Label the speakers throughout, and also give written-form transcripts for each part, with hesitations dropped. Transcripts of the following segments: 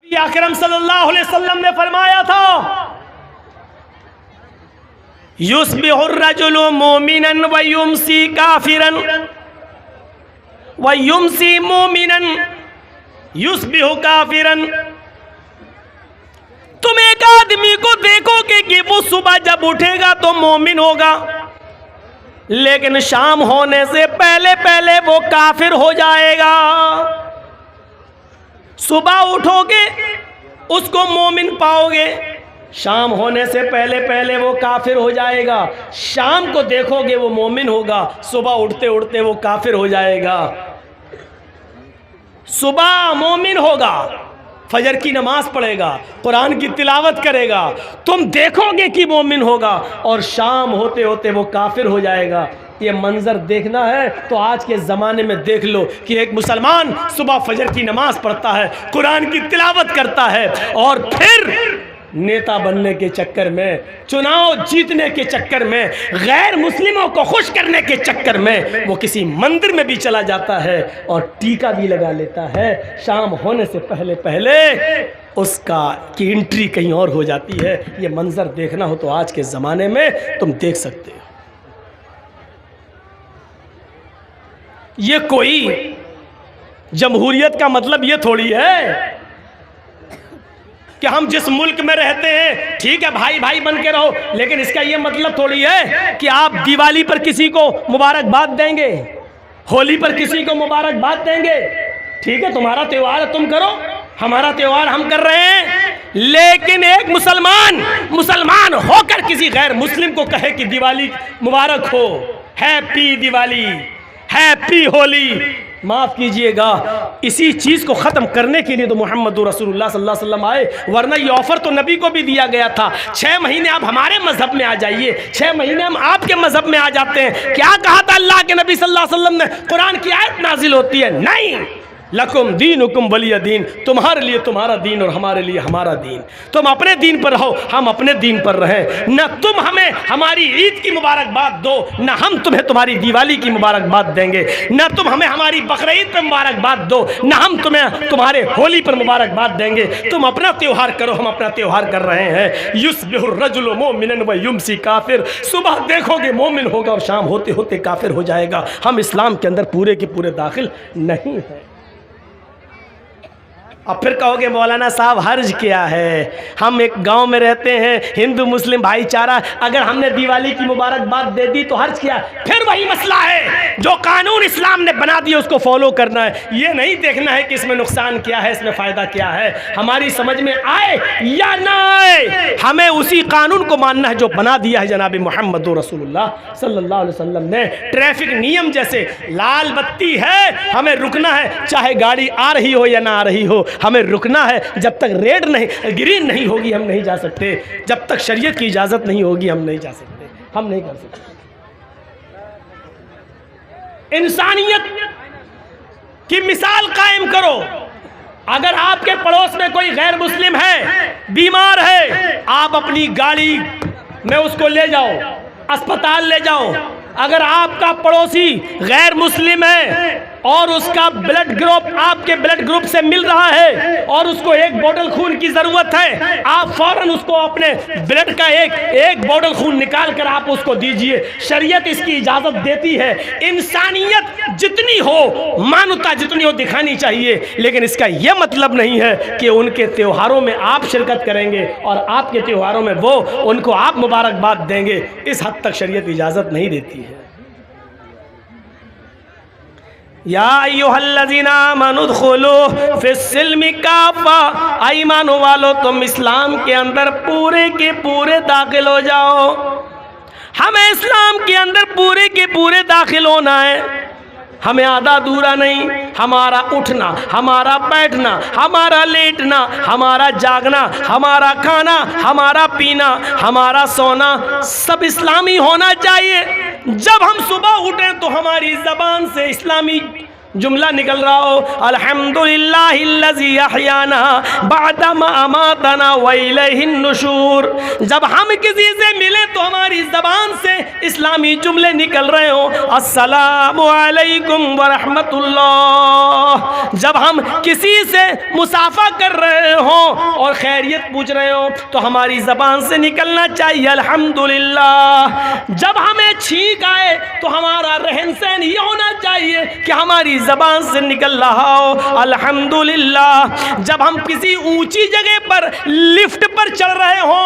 Speaker 1: अकरम सल्लल्लाहु अलैहि वसल्लम ने फरमाया था, युस्बिहुर रजुलु मोमिनन व युमसी काफिरन व युमसी मोमिनन युस्बिहु काफिरन। तुम एक आदमी को देखोगे कि वो सुबह जब उठेगा तो मोमिन होगा, लेकिन शाम होने से पहले पहले वो काफिर हो जाएगा। सुबह उठोगे उसको मोमिन पाओगे, शाम होने से पहले पहले वो काफिर हो जाएगा। शाम को देखोगे वो मोमिन होगा, सुबह उठते उठते वो काफिर हो जाएगा। सुबह मोमिन होगा, फजर की नमाज पढ़ेगा, कुरान की तिलावत करेगा, तुम देखोगे कि मोमिन होगा, और शाम होते होते वो काफिर हो जाएगा। ये मंजर देखना है तो आज के ज़माने में देख लो कि एक मुसलमान सुबह फजर की नमाज पढ़ता है, कुरान की तिलावत करता है, और फिर नेता बनने के चक्कर में, चुनाव जीतने के चक्कर में, गैर मुस्लिमों को खुश करने के चक्कर में वो किसी मंदिर में भी चला जाता है और टीका भी लगा लेता है। शाम होने से पहले पहले उसका की एंट्री कहीं और हो जाती है। ये मंजर देखना हो तो आज के ज़माने में तुम देख सकते हो। ये कोई जमहूरियत का मतलब ये थोड़ी है कि हम जिस मुल्क में रहते हैं ठीक है भाई भाई बन के रहो, लेकिन इसका ये मतलब थोड़ी है कि आप दिवाली पर किसी को मुबारकबाद देंगे, होली पर किसी को मुबारकबाद देंगे। ठीक है, तुम्हारा त्यौहार है तुम करो, हमारा त्यौहार हम कर रहे हैं, लेकिन एक मुसलमान होकर किसी गैर मुस्लिम को कहे कि दिवाली मुबारक हो, हैप्पी दिवाली, हैप्पी होली, माफ़ कीजिएगा, इसी चीज़ को ख़त्म करने के लिए तो मोहम्मद रसूलुल्लाह सल्लल्लाहु अलैहि वसल्लम आए। वरना ये ऑफ़र तो नबी को भी दिया गया था, 6 महीने आप हमारे मज़हब में आ जाइए, 6 महीने हम आपके मज़हब में आ जाते हैं। क्या कहा था अल्लाह के नबी सल्लल्लाहु अलैहि वसल्लम ने? कुरान की आयत नाजिल होती है, नहीं लकुम दीनुकुम वलिय दीन, तुम्हारे लिए तुम्हारा दीन और हमारे लिए हमारा दीन। तुम अपने दीन पर रहो, हम अपने दीन पर रहें। न तुम हमें हमारी ईद की मुबारकबाद दो, न हम तुम्हें तुम्हारी दिवाली की मुबारकबाद देंगे, न तुम हमें हमारी बकरीद पर मुबारकबाद दो, न हम तुम्हें तुम्हारे होली पर मुबारकबाद देंगे। तुम अपना त्यौहार करो, हम अपना त्यौहार कर रहे हैं। युस्बिहुर रजुलु मोमिनन व युमसी काफिर, सुबह देखोगे मोमिन होगा और शाम होते होते काफिर हो जाएगा। हम इस्लाम के अंदर पूरे के पूरे दाखिल नहीं हैं। अब फिर कहोगे मौलाना साहब हर्ज क्या है? हम एक गांव में रहते हैं, हिंदू मुस्लिम भाईचारा, अगर हमने दिवाली की मुबारकबाद दे दी तो हर्ज क्या? फिर वही मसला है, जो कानून इस्लाम ने बना दिया उसको फॉलो करना है। ये नहीं देखना है कि इसमें नुकसान क्या है, इसमें फ़ायदा क्या है, हमारी समझ में आए या ना आए, हमें उसी कानून को मानना है जो बना दिया है जनाब मोहम्मद रसूलुल्लाह सल्लल्लाहु अलैहि वसल्लम ने। ट्रैफिक नियम जैसे लाल बत्ती है, हमें रुकना है, चाहे गाड़ी आ रही हो या ना आ रही हो, हमें रुकना है। जब तक रेड नहीं, ग्रीन नहीं होगी हम नहीं जा सकते, जब तक शरीयत की इजाज़त नहीं होगी हम नहीं जा सकते, हम नहीं कर सकते। इंसानियत की मिसाल कायम करो। अगर आपके पड़ोस में कोई गैर मुस्लिम है, बीमार है, आप अपनी गाड़ी में उसको ले जाओ, अस्पताल ले जाओ। अगर आपका पड़ोसी गैर मुस्लिम है और उसका ब्लड ग्रुप आपके ब्लड ग्रुप से मिल रहा है और उसको एक बोतल खून की ज़रूरत है, आप फौरन उसको अपने ब्लड का एक बोतल खून निकाल कर आप उसको दीजिए। शरीयत इसकी इजाज़त देती है। इंसानियत जितनी हो, मानवता जितनी हो दिखानी चाहिए, लेकिन इसका यह मतलब नहीं है कि उनके त्योहारों में आप शिरकत करेंगे और आपके त्योहारों में वो उनको आप मुबारकबाद देंगे। इस हद तक शरीयत इजाज़त नहीं देती है। या अय्युहल्लज़ीना आमनू उदखुलू फिस्सिल्मि काफ़ा, ईमान वालो तुम इस्लाम के अंदर पूरे के पूरे दाखिल हो जाओ। हमें इस्लाम के अंदर पूरे के पूरे दाखिल होना है। हमें आधा अधूरा नहीं, हमारा उठना, हमारा बैठना, हमारा लेटना, हमारा जागना, हमारा खाना, हमारा पीना, हमारा सोना सब इस्लामी होना चाहिए। जब हम सुबह उठें तो हमारी ज़बान से इस्लामी जुमला निकल रहा हो, अल्हम्दुलिल्लाहिल्लज़ी अहयाना बअदा मा अमातना व इलैहिन नुशूर। जब हम किसी से मिले तो हमारी ज़बान से इस्लामी जुमले निकल रहे हो, अस्सलामु अलैकुम व रहमतुल्लाह। जब हम किसी से मुसाफा कर रहे हो और खैरियत पूछ रहे हो तो हमारी ज़बान से निकलना चाहिए अल्हम्दुलिल्लाह। जब हमें छींक आए तो हमारा रहन सहन ये होना चाहिए कि हमारी ज़बान से निकल रहा हो अल्हम्दुलिल्लाह। जब हम किसी ऊंची जगह पर लिफ्ट पर चढ़ रहे हो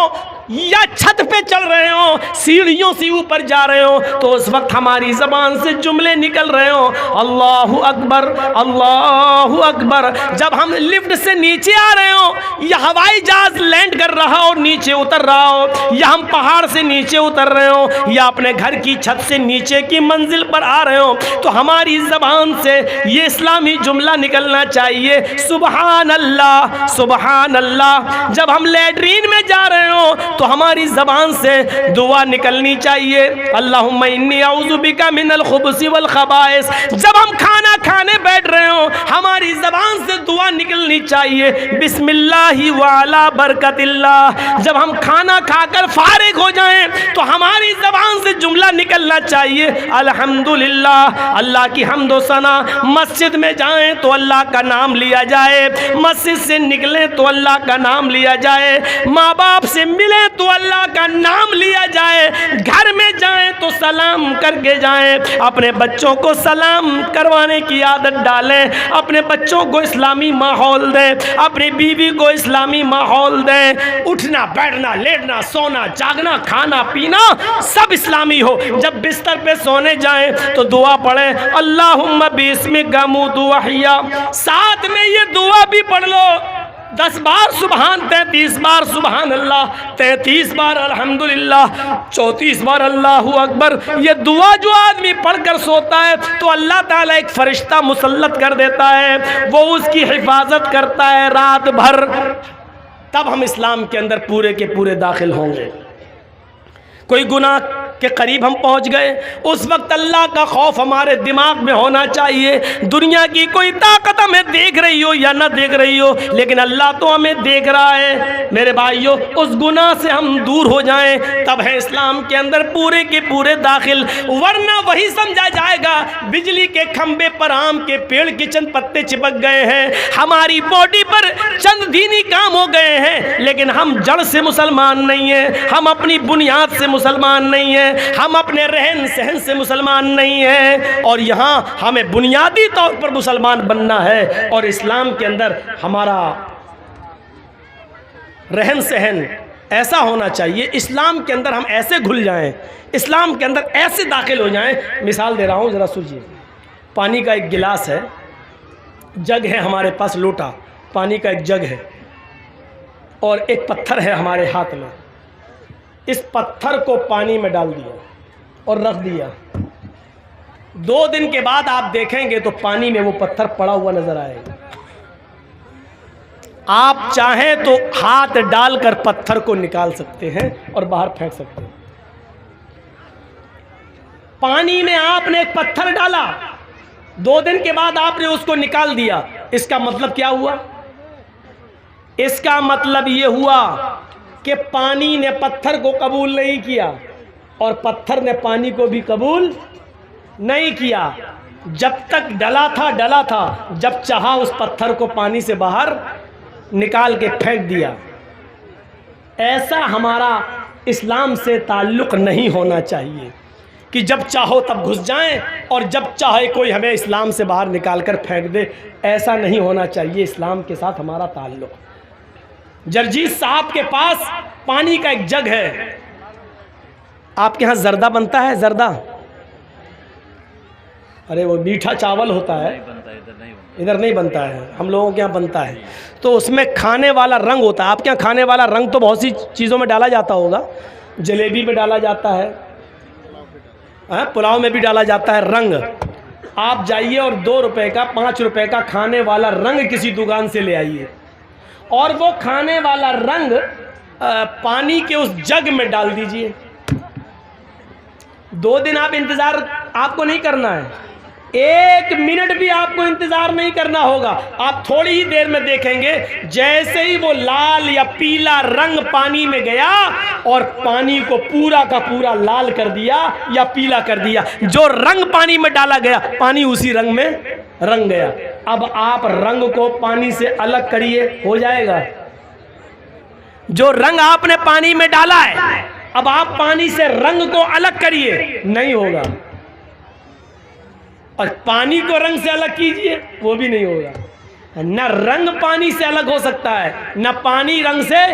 Speaker 1: या छत पे चल रहे हो, सीढ़ियों से ऊपर जा रहे हो, तो उस वक्त हमारी ज़बान से जुमले निकल रहे हो अल्लाहु अकबर अल्लाहु अकबर। जब हम लिफ्ट से नीचे आ रहे हो या हवाई जहाज लैंड कर रहा हो नीचे उतर रहा हो, या हम पहाड़ से नीचे उतर रहे हो, या अपने घर की छत से नीचे की मंजिल पर आ रहे हो, तो हमारी ज़बान से ये इस्लामी जुमला निकलना चाहिए सुबहान अल्लाह सुबहान अल्लाह। जब हम लैट्रीन में जा रहे हो तो हमारी ज़बान से दुआ निकलनी चाहिए अल्लाहुम्मा इन्नी औज़ु बिका मिनल खुबुसी वल खबाइस। जब हम खाना खाने बैठ रहे हो हमारी ज़बान से दुआ निकलनी चाहिए बिस्मिल्लाहि व अला बरकतिल्लाह। जब हम खाना खाकर फारिग हो जाएं तो हमारी ज़बान से जुमला निकलना चाहिए अल्हम्दुलिल्लाह। अल्लाह की हम्द व सना। मस्जिद में जाएं तो अल्लाह का नाम लिया जाए, मस्जिद से निकलें तो अल्लाह का नाम लिया जाए, माँ बाप से मिले तो अल्लाह का नाम लिया जाए, घर में जाएं तो सलाम करके जाएं, अपने बच्चों को सलाम करवाने की आदत डालें, अपने बच्चों को इस्लामी माहौल दें, अपनी बीवी को इस्लामी माहौल दें। उठना बैठना लेटना सोना जागना खाना पीना सब इस्लामी हो। जब बिस्तर पे सोने जाएं तो दुआ पढ़ें अल्लाहुम्मा बिस्मिका मुतु वहिया। साथ में ये दुआ भी पढ़ लो 10 बार सुबहान, 33 बार सुबहान अल्लाह, 33 बार अल्हम्दुलिल्लाह, 34 बार अल्लाहु अकबर। ये दुआ जो आदमी पढ़कर सोता है तो अल्लाह ताला एक फरिश्ता मुसल्लत कर देता है, वो उसकी हिफाजत करता है रात भर। तब हम इस्लाम के अंदर पूरे के पूरे दाखिल होंगे। कोई गुनाह के करीब हम पहुंच गए, उस वक्त अल्लाह का खौफ हमारे दिमाग में होना चाहिए। दुनिया की कोई ताकत हमें देख रही हो या ना देख रही हो, लेकिन अल्लाह तो हमें देख रहा है। मेरे भाइयों, उस गुनाह से हम दूर हो जाएं, तब है इस्लाम के अंदर पूरे के पूरे दाखिल। वरना वही समझा जाएगा बिजली के खंबे पर आम के पेड़ के चंद पत्ते चिपक गए हैं, हमारी बॉडी पर चंद दीनी काम हो गए हैं, लेकिन हम जड़ से मुसलमान नहीं हैं, हम अपनी बुनियाद से मुसलमान नहीं हैं, हम अपने रहन सहन से मुसलमान नहीं हैं। और यहाँ हमें बुनियादी तौर पर मुसलमान बनना है, और इस्लाम के अंदर हमारा रहन सहन ऐसा होना चाहिए, इस्लाम के अंदर हम ऐसे घुल जाएं, इस्लाम के अंदर ऐसे दाखिल हो जाएं। मिसाल दे रहा हूँ, ज़रा सुनिए। पानी का एक गिलास है, जग है हमारे पास, लोटा पानी का एक जग है, और एक पत्थर है हमारे हाथ में। इस पत्थर को पानी में डाल दिया और रख दिया। 2 दिन के बाद आप देखेंगे तो पानी में वो पत्थर पड़ा हुआ नजर आएगा। आप चाहें तो हाथ डालकर पत्थर को निकाल सकते हैं और बाहर फेंक सकते हैं। पानी में आपने एक पत्थर डाला, 2 दिन के बाद आपने उसको निकाल दिया, इसका मतलब क्या हुआ? इसका मतलब यह हुआ कि पानी ने पत्थर को कबूल नहीं किया और पत्थर ने पानी को भी कबूल नहीं किया। जब तक डला था, जब चाहा उस पत्थर को पानी से बाहर निकाल के फेंक दिया। ऐसा हमारा इस्लाम से ताल्लुक़ नहीं होना चाहिए कि जब चाहो तब घुस जाएं और जब चाहे कोई हमें इस्लाम से बाहर निकाल कर फेंक दे। ऐसा नहीं होना चाहिए इस्लाम के साथ हमारा ताल्लुक़। जरजीत साहब के पास पानी का एक जग है। आपके यहाँ जर्दा बनता है? जर्दा, अरे वो मीठा चावल होता है, इधर नहीं बनता है, हम लोगों के यहाँ बनता है। तो उसमें खाने वाला रंग होता है। आपके यहाँ खाने वाला रंग तो बहुत सी चीज़ों में डाला जाता होगा, जलेबी में डाला जाता है, पुलाव में भी डाला जाता है रंग। आप जाइए और 2 रुपए का 5 रुपए का खाने वाला रंग किसी दुकान से ले आइए, और वो खाने वाला रंग पानी के उस जग में डाल दीजिए। 2 दिन आप इंतज़ार आपको नहीं करना है, 1 मिनट भी आपको इंतज़ार नहीं करना होगा। आप थोड़ी ही देर में देखेंगे जैसे ही वो लाल या पीला रंग पानी में गया और पानी को पूरा का पूरा लाल कर दिया या पीला कर दिया, जो रंग पानी में डाला गया पानी उसी रंग में रंग गया। अब आप रंग को पानी से अलग करिए, हो जाएगा? जो रंग आपने पानी में डाला है, अब आप पानी से रंग को अलग करिए, नहीं होगा। और पानी को रंग से अलग कीजिए, वो भी नहीं होगा। न रंग पानी से अलग हो सकता है, न पानी रंग से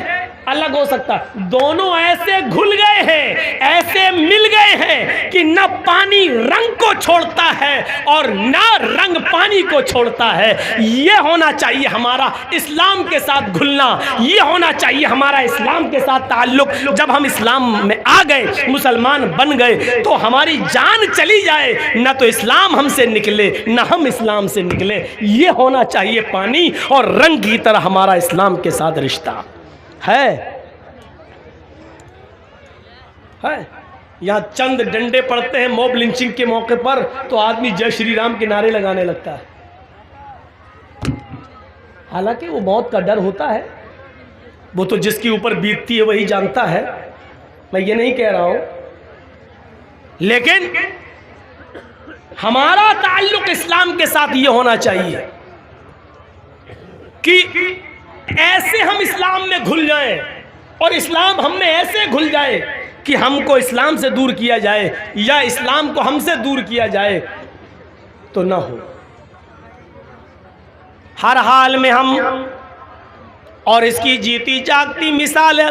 Speaker 1: अलग हो सकता। दोनों ऐसे घुल गए हैं, ऐसे मिल गए हैं कि न पानी रंग को छोड़ता है और न रंग पानी को छोड़ता है। ये होना चाहिए हमारा इस्लाम के साथ घुलना, ये होना चाहिए हमारा इस्लाम के साथ ताल्लुक। जब हम इस्लाम में आ गए, मुसलमान बन गए, तो हमारी जान चली जाए, न तो इस्लाम हमसे निकले न हम इस्लाम से निकले। ये होना चाहिए पानी और रंग की तरह हमारा इस्लाम के साथ रिश्ता है। यहां चंद डंडे पड़ते हैं मॉब लिंचिंग के मौके पर, तो आदमी जय श्री राम के नारे लगाने लगता है। हालांकि वो मौत का डर होता है, वो तो जिसके ऊपर बीतती है वही जानता है, मैं ये नहीं कह रहा हूं। लेकिन हमारा ताल्लुक इस्लाम के साथ ये होना चाहिए कि ऐसे हम इस्लाम में घुल जाएं और इस्लाम हम में ऐसे घुल जाए कि हमको इस्लाम से दूर किया जाए या इस्लाम को हमसे दूर किया जाए तो ना हो। हर हाल में हम, और इसकी जीती जागती मिसाल है